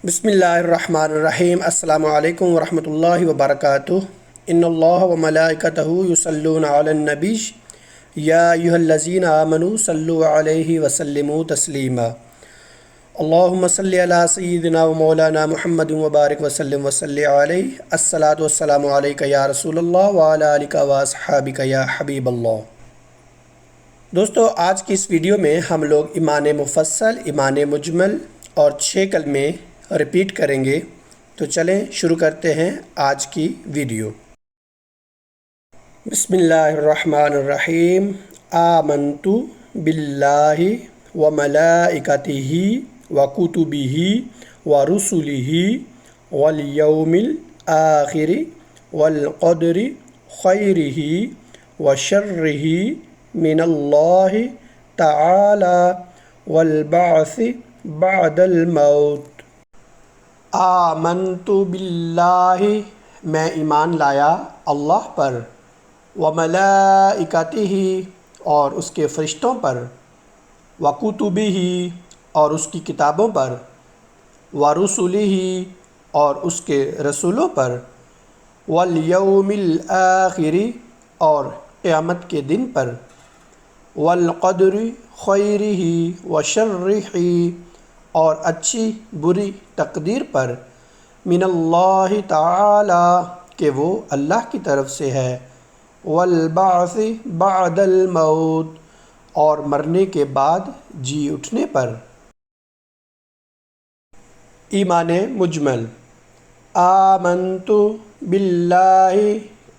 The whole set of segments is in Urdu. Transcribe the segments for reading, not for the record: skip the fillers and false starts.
بسم اللہ الرحمن الرحیم۔ السلام علیکم ورحمۃ اللہ وبرکاتہ۔ ان اللہ و ملائکتہ یصلون علی النبی یا ایھا الذین آمنوا صلوا علیہ وسلموا تسلیما۔ اللہم صلی علی سیدنا و مولانا محمد وبارک وسلم وصلی علیہ۔ الصلاۃ والسلام علیک یا رسول اللہ وعلی آلک واصحابک یا حبیب اللہ۔ دوستو، آج کی اس ویڈیو میں ہم لوگ ایمان مفصل، ایمان مجمل اور 6 کلمے ریپیٹ کریں گے۔ تو چلیں شروع کرتے ہیں آج کی ویڈیو۔ بسم اللہ الرحمن الرحیم۔ آمنت باللہ وملائکتہ وکتبہ ورسلہ والیوم الآخر والقدر خیرہ وشرہ من اللہ تعالی والبعث بعد الموت۔ آمنت باللہ، میں ایمان لایا اللہ پر، وملائکتہ، اور اس کے فرشتوں پر، وکتبہ، اور اس کی کتابوں پر، ورسلہ، اور اس کے رسولوں پر، والیوم الآخر، اور قیامت کے دن پر، والقدر خیرہ وشرہ، اور اچھی بری تقدیر پر، من اللہ تعالی، کہ وہ اللہ کی طرف سے ہے، والبعث بعد الموت، اور مرنے کے بعد جی اٹھنے پر۔ ایمان مجمل۔ آمنت باللہ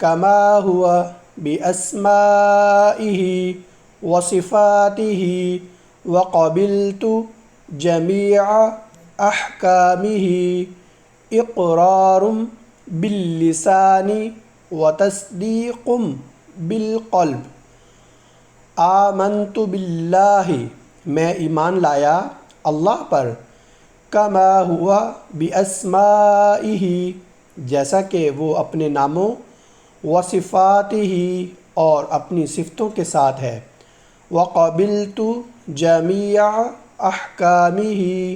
کما ہوا باسمائہ وصفاتہ وقبلت جمیع احکامہ اقرار باللسان وتصدیق بالقلب۔ آمنت باللہ، میں ایمان لایا اللہ پر، کما ہوا باسمائہ، جیسا کہ وہ اپنے ناموں، وصفاتہ، اور اپنی صفتوں کے ساتھ ہے، وقبلت جمیع احکامہ،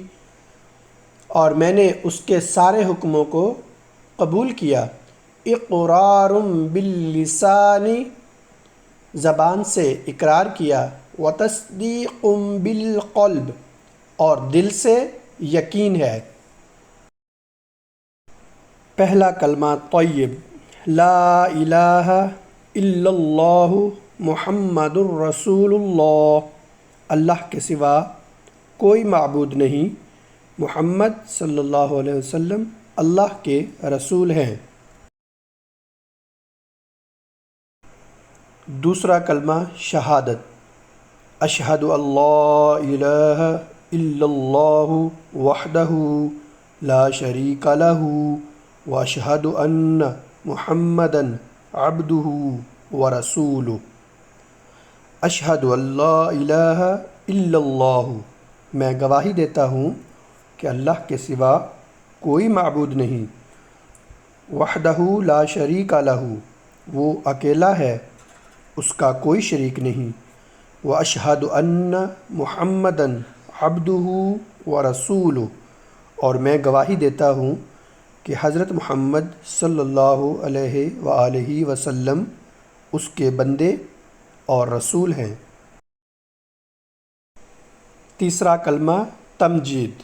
اور میں نے اس کے سارے حکموں کو قبول کیا، اقرار باللسان، زبان سے اقرار کیا، وتصدیق بالقلب، اور دل سے یقین ہے۔ پہلا کلمہ طیب۔ لا الہ الا اللہ محمد الرسول اللہ، اللہ کے سوا کوئی معبود نہیں، محمد صلی اللہ علیہ وسلم اللہ کے رسول ہیں۔ دوسرا کلمہ شہادت۔ اشہد ان لا الہ الا اللہ وحدہ لا شریک لہ واشہد ان محمدا عبدہ ورسولہ۔ اشہد ان لا الہ الا اللہ، میں گواہی دیتا ہوں کہ اللہ کے سوا کوئی معبود نہیں، وحدہ لا شریک لہ، وہ اکیلا ہے، اس کا کوئی شریک نہیں، واشہد ان محمدا عبدہ ورسولہ، اور میں گواہی دیتا ہوں کہ حضرت محمد صلی اللہ علیہ وآلہ وسلم اس کے بندے اور رسول ہیں۔ تیسرا کلمہ تمجید۔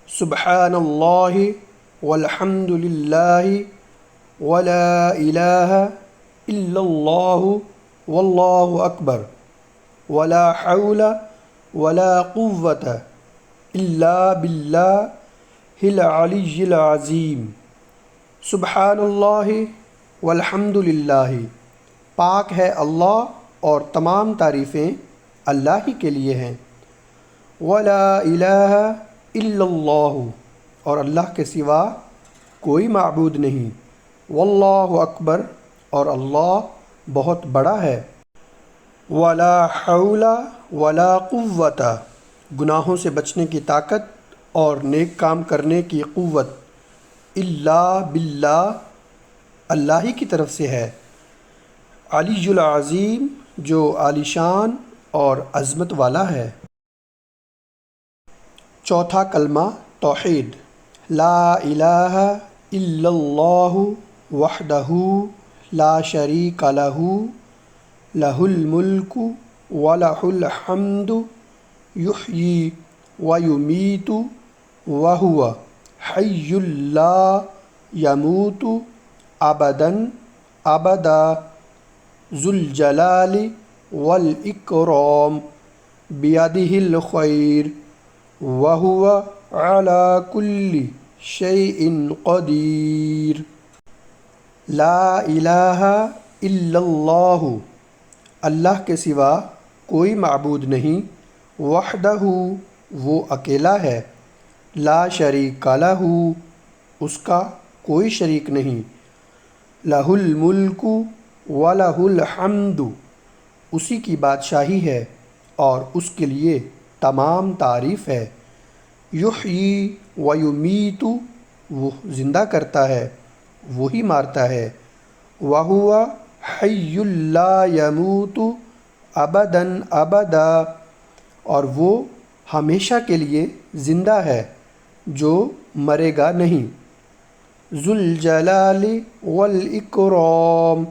سبحان اللہ والحمد للہ ولا الہ الا اللہ واللہ اکبر ولا حول ولا قوة الا باللہ العلی العظیم۔ سبحان اللہ والحمد للہ، پاک ہے اللہ اور تمام تعریفیں اللہ ہی کے لیے ہیں، ولا الہ الا اللہ، اور اللہ کے سوا کوئی معبود نہیں، واللہ اکبر، اور اللہ بہت بڑا ہے، ولا حول ولا قوة، گناہوں سے بچنے کی طاقت اور نیک کام کرنے کی قوت، الا باللہ، اللہ ہی کی طرف سے ہے، علی العظیم، جو عالی شان اور عظمت والا ہے۔ چوتھا کلمہ توحید۔ لا الہ الا اللہ وحدہ لا شریک لہ لہ الملک ولہ الحمد یحیی ویمیت وہو حی لا یموت ابدا ابدا ذو الجلال والاکرام بیدہ الخیر وہو علی کل شیء قدیر۔ لا الہ الا اللہ، اللہ کے سوا کوئی معبود نہیں، وحدہ وہ اکیلا ہے، لا شریک لہ اس کا کوئی شریک نہیں، لہ الملک ولہ الحمد اسی کی بادشاہی ہے اور اس کے لیے تمام تعریف ہے، یحیی ویمیت وہ زندہ کرتا ہے وہی مارتا ہے، وہو حی لا یموت ابدا ابدا اور وہ ہمیشہ کے لیے زندہ ہے جو مرے گا نہیں، ذو الجلال والاکرام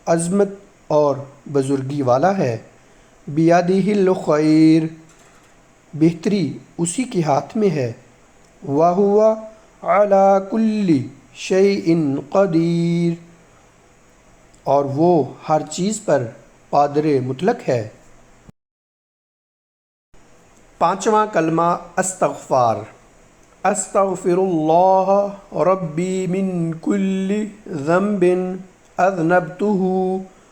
عظمت اور بزرگی والا ہے، بیدہ الخیر بہتری اسی کے ہاتھ میں ہے، وہو علی کل شیء قدیر اور وہ ہر چیز پر قادر مطلق ہے۔ پانچواں کلمہ استغفار۔ استغفر اللہ ربی من کل ذنب اذنبتہ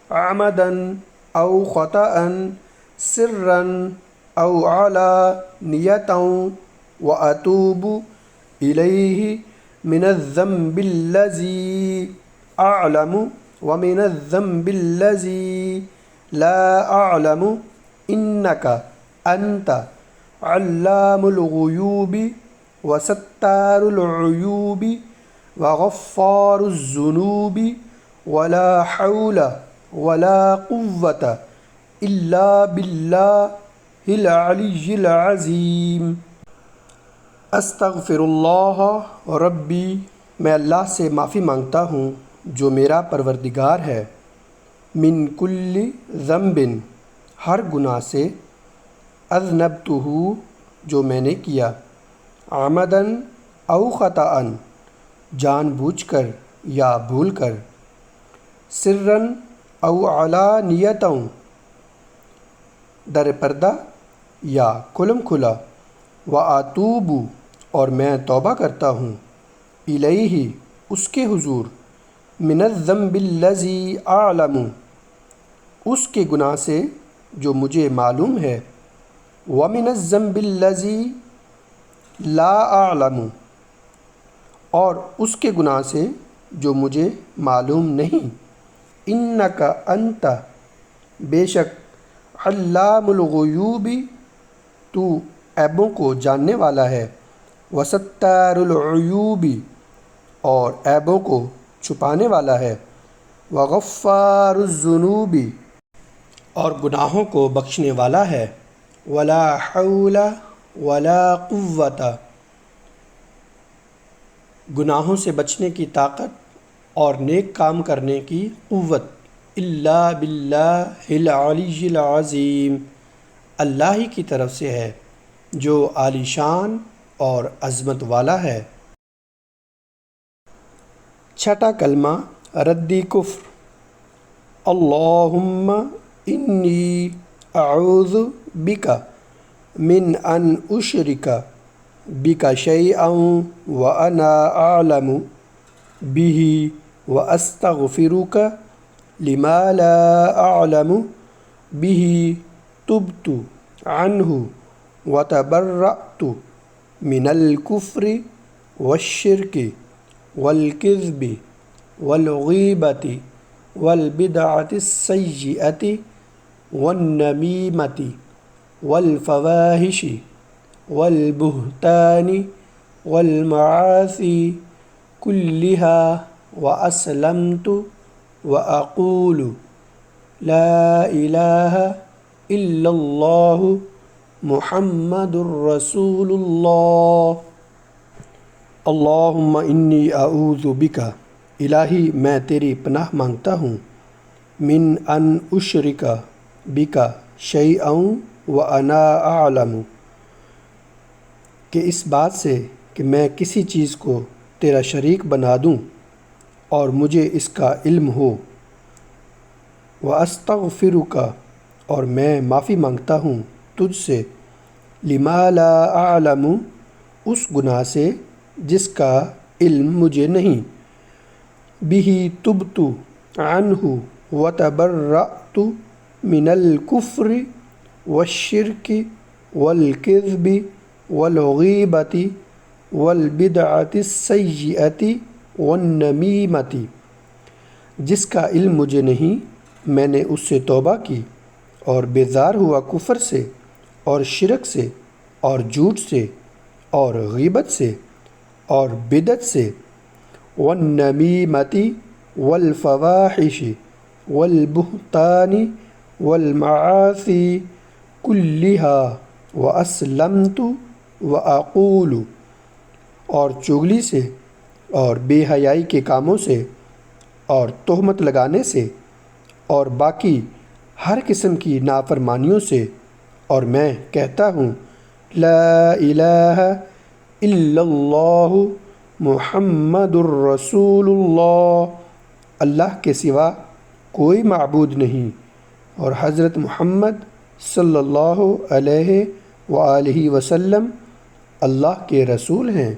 عمدا او خطأ سرا او علانیۃ واتوب الیہ من الذنب الذی اعلم ومن الذنب الذی لا اعلم انک انت علام الغیوب وستار العیوب وغفار الذنوب ولا حول ولا قوة الا باللہ العلی العظیم۔ استغفر اللہ ربی میں اللہ سے معافی مانگتا ہوں جو میرا پروردگار ہے، من کل ذنب ہر گناہ سے، اذنبتہ جو میں نے کیا، عمداً او خطأً جان بوجھ کر یا بھول کر، سرًا او علانیۃ در پردہ یا کھلم کھلا، واتوب اور میں توبہ کرتا ہوں، الیہ اس کے حضور، من الذنب الذی اعلم اس کے گناہ سے جو مجھے معلوم ہے، ومن الذنب الذی لا اعلم اور اس کے گناہ سے جو مجھے معلوم نہیں، انک انت بے شک علام الغیوب تو عیبوں کو جاننے والا ہے، وستار العیوب اور عیبوں کو چھپانے والا ہے، وغفار الذنوب اور گناہوں کو بخشنے والا ہے، ولا حول ولا قوة گناہوں سے بچنے کی طاقت اور نیک کام کرنے کی قوت، الا باللہ العلی العظیم اللہ ہی کی طرف سے ہے جو عالی شان اور عظمت والا ہے۔ چھٹا کلمہ ردی کفر۔ اللہم انی اعوذ بک من ان اشرک بک شیئا وانا اعلم بہ واستغفرک لما لا اعلم بہ تبت عنہ وتبرأت من الکفر والشرک والکذب والغیبۃ والبدعۃ السیئۃ والنمیمۃ والفواحش والبہتان والمعاصی کلہا واسلمت واقول لا الہ الا اللہ محمد رسول اللہ۔ اللہم انی اعوذ بکا، الہی میں تیری پناہ مانگتا ہوں، من ان اشرک بکا شیئا وانا اعلم، کہ اس بات سے کہ میں کسی چیز کو تیرا شریک بنا دوں اور مجھے اس کا علم ہو، واستغفرک، اور میں معافی مانگتا ہوں تجھ سے، لما لا اعلم، اس گناہ سے جس کا علم مجھے نہیں، بہ تبت عنہ وتبرأت من الکفر والشرک والکذب والغیبۃ والبدعۃ السیئۃ والنمیمۃ، جس کا علم مجھے نہیں میں نے اس سے توبہ کی اور بیزار ہوا کفر سے اور شرک سے اور جھوٹ سے اور غیبت سے اور بدعت سے، والنمیمۃ والفواحش والبہتان والمعاصی کلھا واسلمت واقول، اور چغلی سے اور بے حیائی کے کاموں سے اور تہمت لگانے سے اور باقی ہر قسم کی نافرمانیوں سے، اور میں کہتا ہوں لا الہ الا اللہ محمد الرسول اللہ، اللہ کے سوا کوئی معبود نہیں اور حضرت محمد صلی اللہ علیہ وآلہ وسلم اللہ کے رسول ہیں۔